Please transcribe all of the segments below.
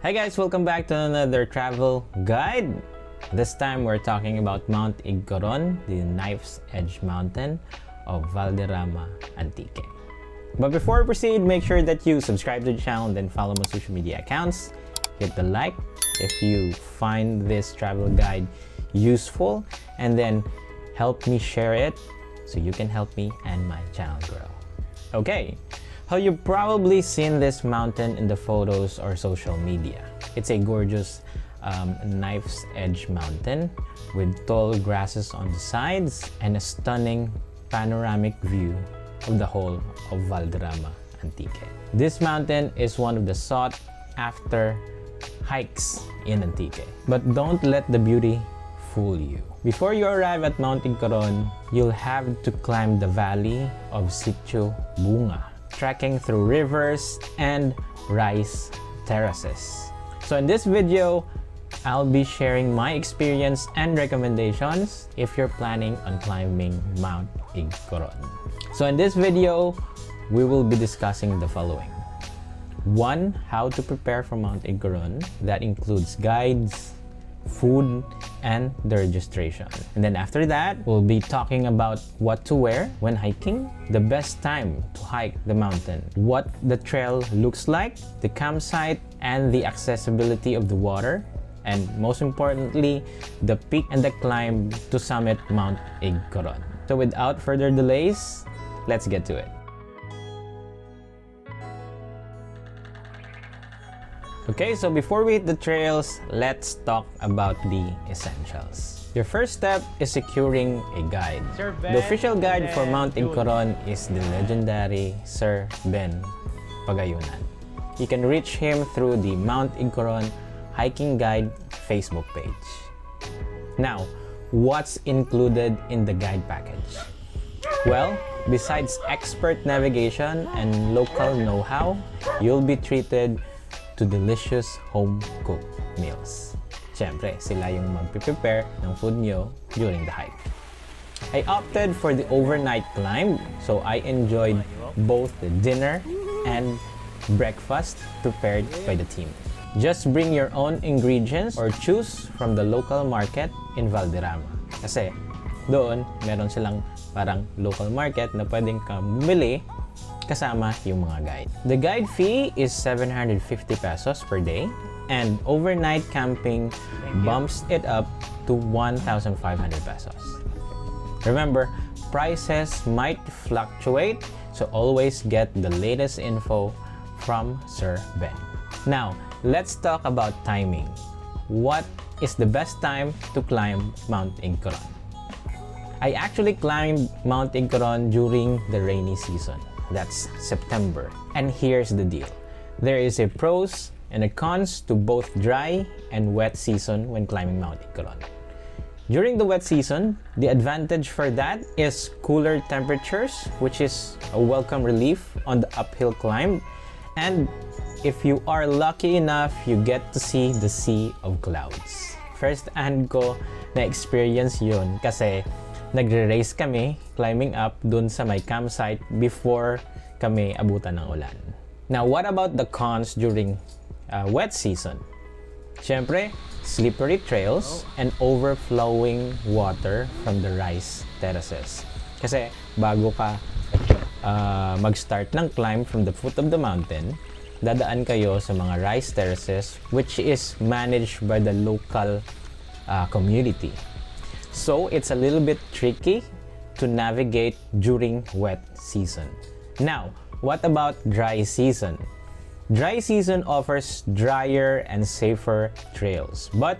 Hey guys, welcome back to another travel guide. This time we're talking about Mount Igcoron, the Knife's Edge Mountain of Valderrama, Antique. But before we proceed, make sure that you subscribe to the channel and then follow my social media accounts. Hit the like if you find this travel guide useful, and then help me share it so you can help me and my channel grow. Okay. So you've probably seen this mountain in the photos or social media. It's a gorgeous knife's edge mountain with tall grasses on the sides and a stunning panoramic view of the whole of Valderrama, Antique. This mountain is one of the sought after hikes in Antique. But don't let the beauty fool you. Before you arrive at Mount Igcoron, you'll have to climb the valley of Sitio Bunga, trekking through rivers and rice terraces. So in this video, I'll be sharing my experience and recommendations if you're planning on climbing Mount Igcoron. So in this video, we will be discussing the following. 1. How to prepare for Mount Igcoron. That includes guides, food, and the registration. And then after that, we'll be talking about what to wear when hiking, the best time to hike the mountain, what the trail looks like, the campsite, and the accessibility of the water, and most importantly, the peak and the climb to summit Mount Igcoron. So without further delays, let's get to it. Okay, so before we hit the trails, let's talk about the essentials. Your first step is securing a guide. The official guide for Mount Igcoron is the legendary Sir Ben Pagayunan. You can reach him through the Mount Igcoron Hiking Guide Facebook page. Now, what's included in the guide package? Well, besides expert navigation and local know-how, you'll be treated to delicious home-cooked meals. Siyempre, sila yung mag-prepare ng food nyo during the hike. I opted for the overnight climb, so I enjoyed both the dinner and breakfast prepared by the team. Just bring your own ingredients or choose from the local market in Valderrama. Kasi doon, meron silang parang local market na pwedeng ka bumili kasama yung mga guide. The guide fee is 750 pesos per day, and overnight camping bumps it up to 1,500 pesos. Remember, prices might fluctuate, so always get the latest info from Sir Ben. Now, let's talk about timing. What is the best time to climb Mount Igcoron? I actually climbed Mount Igcoron during the rainy season. That's September. And here's the deal. There is a pros and a cons to both dry and wet season when climbing Mount Igcoron. During the wet season, the advantage for that is cooler temperatures, which is a welcome relief on the uphill climb. And if you are lucky enough, you get to see the sea of clouds. First-hand ko na-experience yun kasi nagre-race kami, climbing up dun sa may campsite before kami abutan ng ulan. Now, what about the cons during wet season? Siyempre, slippery trails and overflowing water from the rice terraces. Kasi bago ka mag-start ng climb from the foot of the mountain, dadaan kayo sa mga rice terraces which is managed by the local community. So, it's a little bit tricky to navigate during wet season. Now, what about dry season? Dry season offers drier and safer trails, but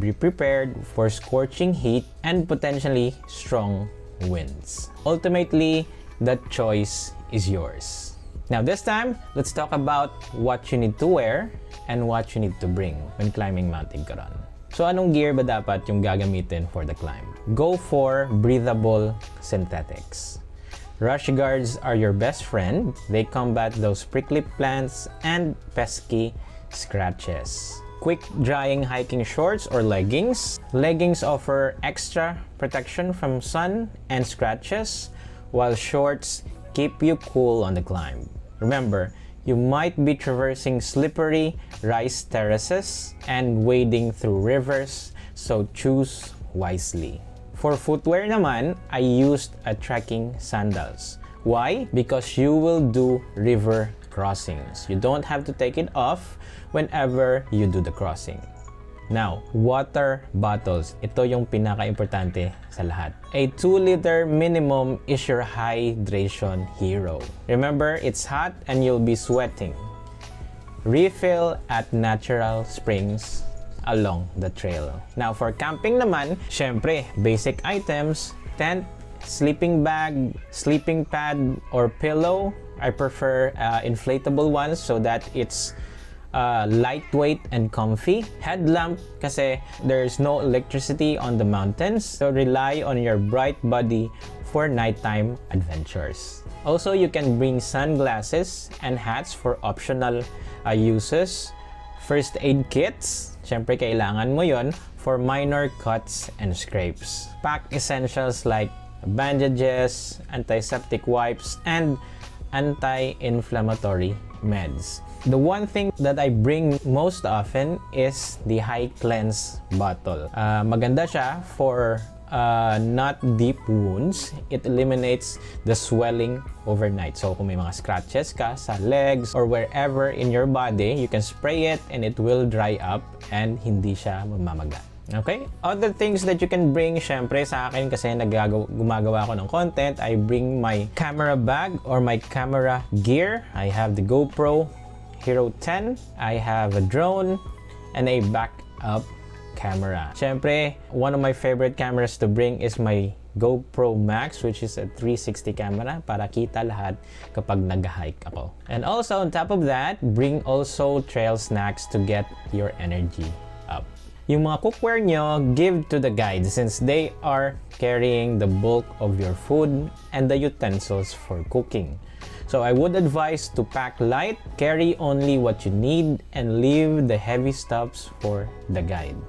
be prepared for scorching heat and potentially strong winds. Ultimately, the choice is yours. Now, this time, let's talk about what you need to wear and what you need to bring when climbing Mount Igcoron. So, anong gear ba dapat yung gagamitin for the climb? Go for breathable synthetics. Rush guards are your best friend. They combat those prickly plants and pesky scratches. Quick drying hiking shorts or leggings. Leggings offer extra protection from sun and scratches, while shorts keep you cool on the climb. Remember, you might be traversing slippery rice terraces and wading through rivers, so choose wisely. For footwear naman, I used a trekking sandals. Why? Because you will do river crossings. You don't have to take it off whenever you do the crossing. Now, water bottles. Ito yung pinaka-importante sa lahat. A 2-liter minimum is your hydration hero. Remember, it's hot and you'll be sweating. Refill at natural springs along the trail. Now, for camping naman, syempre, basic items, tent, sleeping bag, sleeping pad, or pillow. I prefer inflatable ones so that it's lightweight and comfy. Headlamp kasi there's no electricity on the mountains, so rely on your bright body for nighttime adventures. Also, you can bring sunglasses and hats for optional uses. First aid kits, syempre kailangan mo yon for minor cuts and scrapes. Pack essentials like bandages, antiseptic wipes, and anti-inflammatory meds. The one thing that I bring most often is the high cleanse bottle. Maganda siya for not deep wounds. It eliminates the swelling overnight. So kung may mga scratches ka sa legs or wherever in your body, you can spray it and it will dry up and hindi siya mamamaga. Okay? Other things that you can bring, syempre sa akin kasi gumagawa ako ng content, I bring my camera bag or my camera gear. I have the GoPro Hero 10, I have a drone, and a backup camera. Syempre, one of my favorite cameras to bring is my GoPro Max, which is a 360 camera para kita lahat kapag nag-hike ako. And also, on top of that, bring also trail snacks to get your energy up. Yung mga cookware nyo, give to the guides since they are carrying the bulk of your food and the utensils for cooking. So I would advise to pack light, carry only what you need, and leave the heavy stuffs for the guide.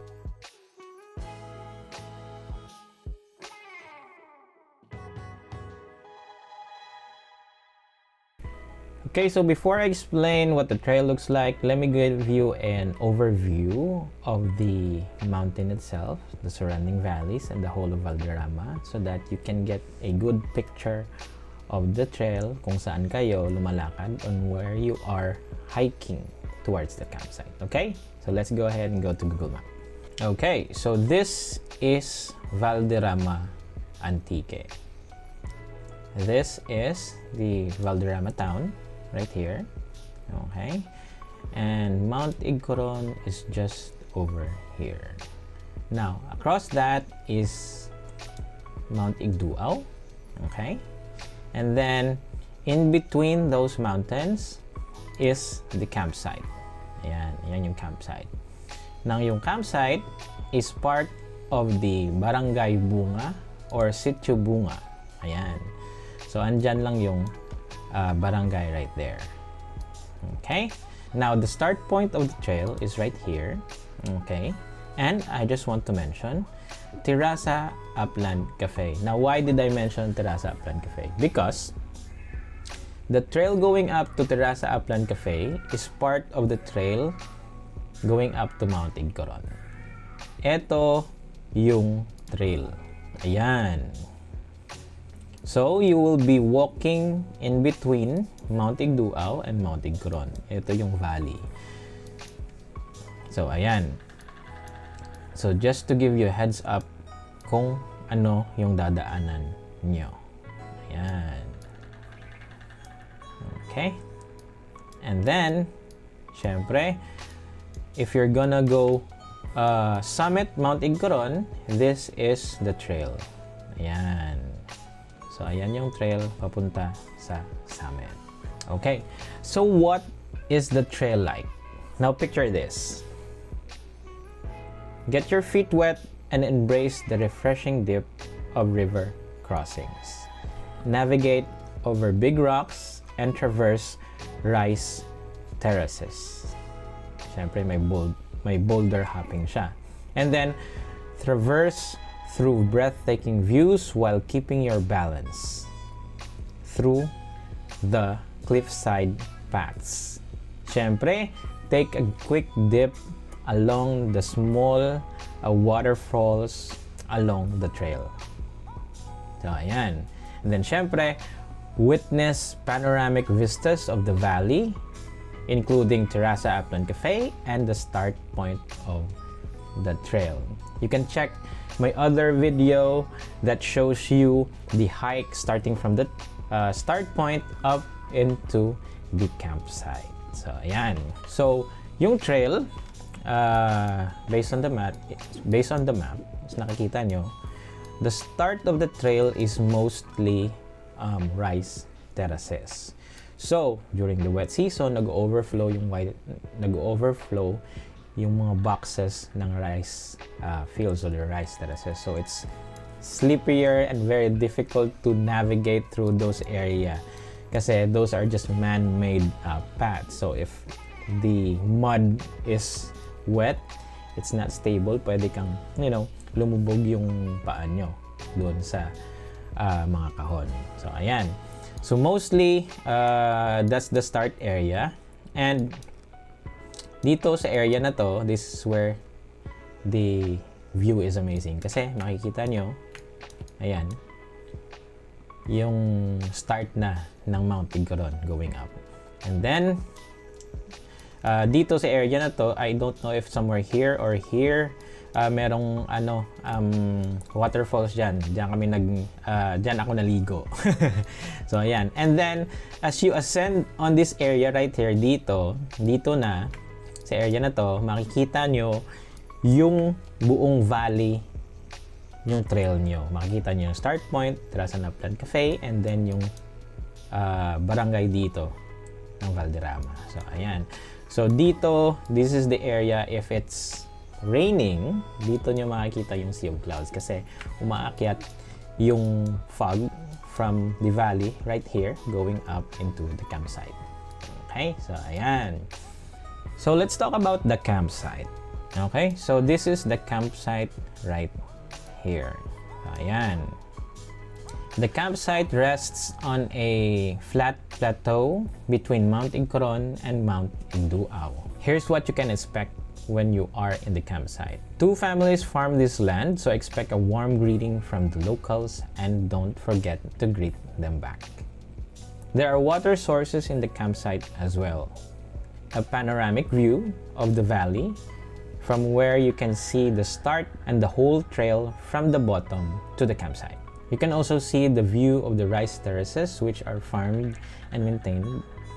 Okay, so before I explain what the trail looks like, let me give you an overview of the mountain itself, the surrounding valleys, and the whole of Valderrama so that you can get a good picture of the trail kung saan kayo lumalakad on where you are hiking towards the campsite. Okay? So let's go ahead and go to Google Maps. Okay, so this is Valderrama Antique. This is the Valderrama town right here. Okay? And Mount Igcoron is just over here. Now, across that is Mount Igduao. Okay? And then, in between those mountains is the campsite. Ayan yung campsite. Now, yung campsite is part of the Barangay Bunga or Sitio Bunga. Ayan. So, andyan lang yung barangay right there. Okay? Now, the start point of the trail is right here. Okay? And I just want to mention Terraza Upland Cafe. Now, why did I mention Terraza Upland Cafe? Because the trail going up to Terraza Upland Cafe is part of the trail going up to Mount Igcoron. Ito yung trail. Ayan. So, you will be walking in between Mount Igduao and Mount Igcoron. Ito yung valley. So, ayan. So, just to give you a heads up kung ano yung dadaanan nyo. Ayan. Okay? And then, syempre, if you're gonna go summit Mount Igcoron, this is the trail. Ayan. So, ayan yung trail papunta sa summit. Okay. So, what is the trail like? Now, picture this. Get your feet wet and embrace the refreshing dip of river crossings. Navigate over big rocks and traverse rice terraces. Siyempre, may boulder hopping siya. And then, traverse through breathtaking views while keeping your balance through the cliffside paths. Siyempre, take a quick dip along the small waterfalls along the trail. So, ayan. And then, syempre, witness panoramic vistas of the valley, including Terraza Upland Cafe and the start point of the trail. You can check my other video that shows you the hike starting from the start point up into the campsite. So, ayan. So, yung trail, based on the map, as nakikita nyo, the start of the trail is mostly rice terraces. So, during the wet season, nag-overflow yung mga boxes ng rice fields or the rice terraces. So, it's slipperier and very difficult to navigate through those area kasi those are just man-made paths. So, if the mud is wet, it's not stable, pwede kang, lumubog yung paa nyo doon sa mga kahon. So, ayan. So, mostly, that's the start area. And, dito sa area na to, this is where the view is amazing. Kasi, makikita nyo, ayan, yung start na ng Mount Igcoron going up. And then, dito sa area na to, I don't know if somewhere here or here, merong waterfalls dyan. Dyan ako naligo. So, ayan. And then, as you ascend on this area right here, dito na, sa area na to, makikita nyo yung buong valley, yung trail nyo. Makikita nyo yung start point, Terraza Upland Cafe, and then yung barangay dito ng Valderrama. So, ayan. So, dito, this is the area if it's raining, dito nyo makikita yung sea of clouds kasi umaakyat yung fog from the valley right here going up into the campsite. Okay? So, ayan. So, let's talk about the campsite. Okay? So, this is the campsite right here. So, ayan. The campsite rests on a flat plateau between Mount Igcoron and Mount Igduao. Here's what you can expect when you are in the campsite. 2 families farm this land, so expect a warm greeting from the locals and don't forget to greet them back. There are water sources in the campsite as well. A panoramic view of the valley from where you can see the start and the whole trail from the bottom to the campsite. You can also see the view of the rice terraces which are farmed and maintained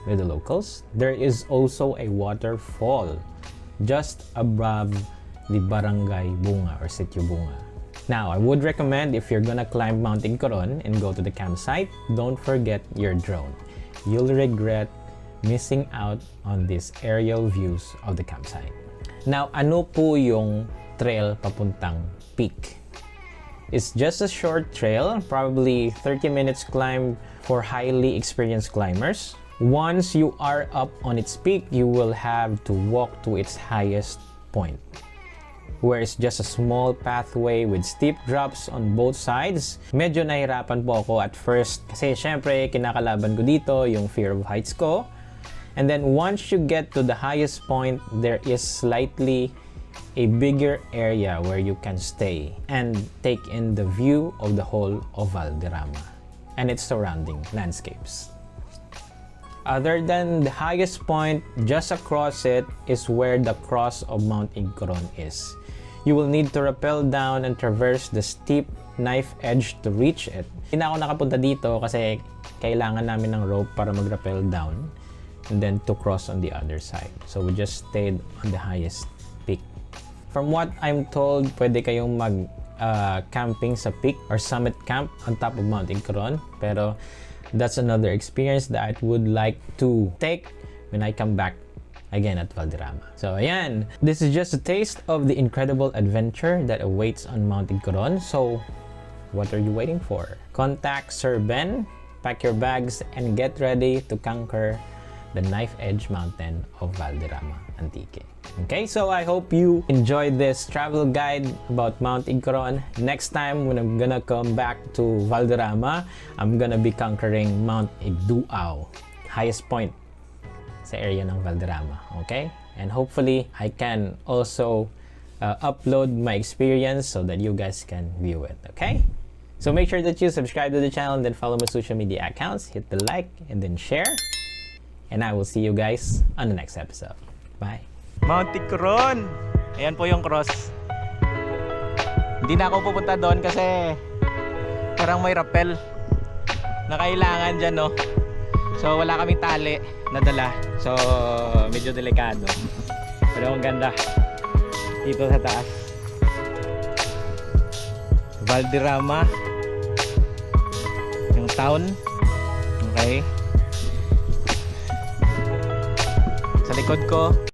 by the locals. There is also a waterfall just above the Barangay Bunga or Sitio Bunga. Now, I would recommend if you're gonna climb Mount Igcoron and go to the campsite, don't forget your drone. You'll regret missing out on these aerial views of the campsite. Now, ano po yung trail papuntang peak? It's just a short trail, probably 30 minutes climb for highly experienced climbers. Once you are up on its peak, you will have to walk to its highest point, where it's just a small pathway with steep drops on both sides. Medyo nahirapan po ako at first kasi syempre kinakalaban ko dito yung fear of heights ko. And then once you get to the highest point, there is slightly a bigger area where you can stay and take in the view of the whole of Valderrama and its surrounding landscapes. Other than the highest point, just across it is where the cross of Mount Igcoron is. You will need to rappel down and traverse the steep knife edge to reach it. Hindi na ako nakapunta dito kasi kailangan namin ng rope para mag-rappel down and then to cross on the other side. So we just stayed on the highest peak. From what I'm told, pwede kayong camping sa peak or summit camp on top of Mount Igcoron. Pero that's another experience that I would like to take when I come back again at Valderrama. So ayan, this is just a taste of the incredible adventure that awaits on Mount Igcoron. So what are you waiting for? Contact Sir Ben, pack your bags, and get ready to conquer the Knife Edge Mountain of Valderrama Antique. Okay, so I hope you enjoyed this travel guide about Mount Igcoron. Next time when I'm gonna come back to Valderrama, I'm gonna be conquering Mount Igduao, highest point sa area ng Valderrama. Okay? And hopefully, I can also upload my experience so that you guys can view it. Okay? So make sure that you subscribe to the channel and then follow my social media accounts. Hit the like and then share. And I will see you guys on the next episode. Bye. Mount Igcoron. Ayan po yung cross. Hindi na ako pupunta doon kasi parang may rappel na kailangan dyan, no? So wala kaming tali na dala. So medyo delikado. Pero ang ganda dito sa taas. Valderrama yung town. Okay. Sa likod ko